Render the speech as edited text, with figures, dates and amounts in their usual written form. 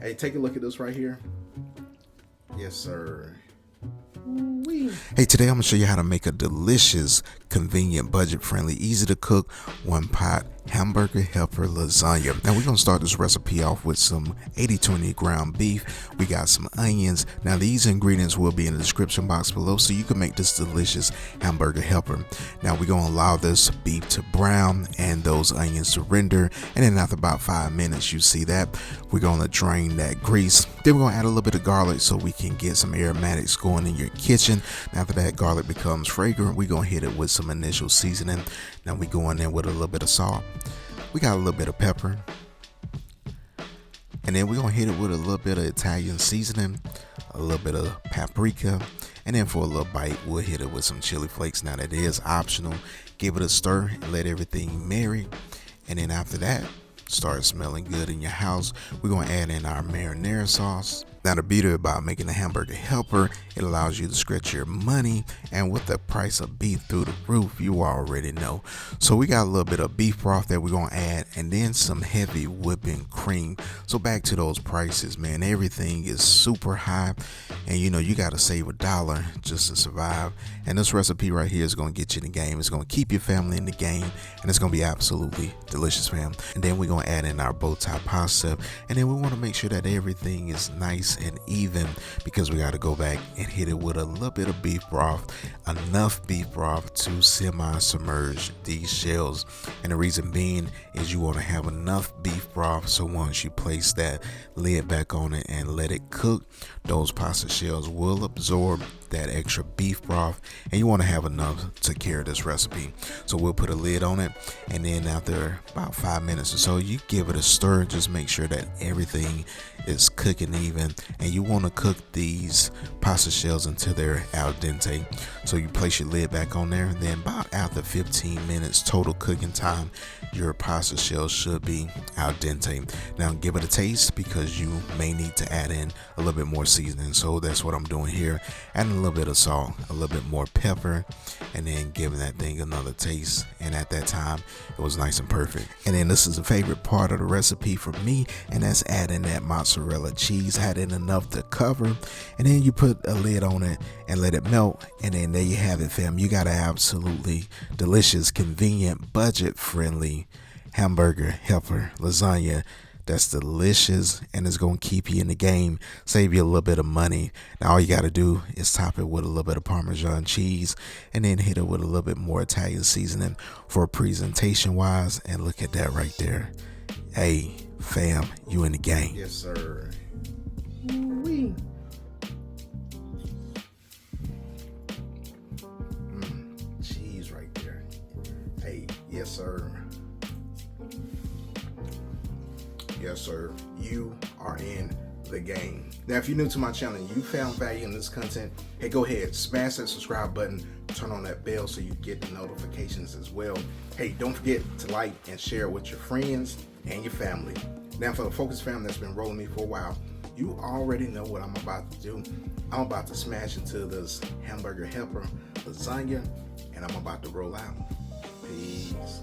Hey, take a look at this right here. Yes, sir. Hey, today I'm gonna show you how to make a delicious, convenient, budget-friendly, easy to cook one-pot hamburger helper lasagna. Now we're gonna start this recipe off with some 80-20 ground beef. We got some onions. Now these ingredients will be in the description box below so you can make this delicious hamburger helper. Now we're gonna allow this beef to brown and those onions to render, and then after about 5 minutes, you see that, we're gonna drain that grease. Then we're gonna add a little bit of garlic so we can get some aromatics going in your kitchen. After that garlic becomes fragrant, we're gonna hit it with some initial seasoning. Now we go in there with a little bit of salt. We got a little bit of pepper, and then we're gonna hit it with a little bit of Italian seasoning, a little bit of paprika, and then for a little bite we'll hit it with some chili flakes. Now that is optional. Give it a stir and let everything marry, and then after that, start smelling good in your house, we're gonna add in our marinara sauce. Now the beauty about making a hamburger helper, it allows you to stretch your money, and with the price of beef through the roof, you already know. So we got a little bit of beef broth that we're gonna add, and then some heavy whipping cream. So back to those prices, man, everything is super high, and you know you gotta save $1 just to survive. And this recipe right here is gonna get you in the game. It's gonna keep your family in the game, and it's gonna be absolutely delicious, fam. And then we're gonna add in our bow tie pasta, and then we want to make sure that everything is nice and even, because we got to go back and hit it with a little bit of beef broth, enough beef broth to semi-submerge these shells. And the reason being is you want to have enough beef broth so once you place that lid back on it and let it cook, those pasta shells will absorb that extra beef broth, and you want to have enough to carry this recipe. So we'll put a lid on it, and then after about 5 minutes or so, you give it a stir. Just make sure that everything is cooking even, and you want to cook these pasta shells until they're al dente. So you place your lid back on there, and then about after 15 minutes total cooking time, your pasta shells should be al dente. Now give it a taste, because you may need to add in a little bit more seasoning. So that's what I'm doing here, adding a little bit of salt, a little bit more pepper, and then giving that thing another taste. And at that time, it was nice and perfect. And then this is a favorite part of the recipe for me, and that's adding that mozzarella cheese. Add in enough to cover, and then you put a lid on it and let it melt, and then there you have it, fam. You got an absolutely delicious, convenient, budget-friendly hamburger helper lasagna that's delicious, and it's gonna keep you in the game, save you a little bit of money. Now all you gotta do is top it with a little bit of Parmesan cheese, and then hit it with a little bit more Italian seasoning for presentation wise. And look at that right there. Hey fam, you in the game. Yes, sir. Cheese right there. Hey, yes, sir. Yes, sir. You are in the game. Now, if you're new to my channel and you found value in this content, hey, go ahead, smash that subscribe button, turn on that bell so you get the notifications as well. Hey, don't forget to like and share it with your friends and your family. Now, for the Focus fam that's been rolling me for a while, you already know what I'm about to do. I'm about to smash into this hamburger helper lasagna, and I'm about to roll out. Peace.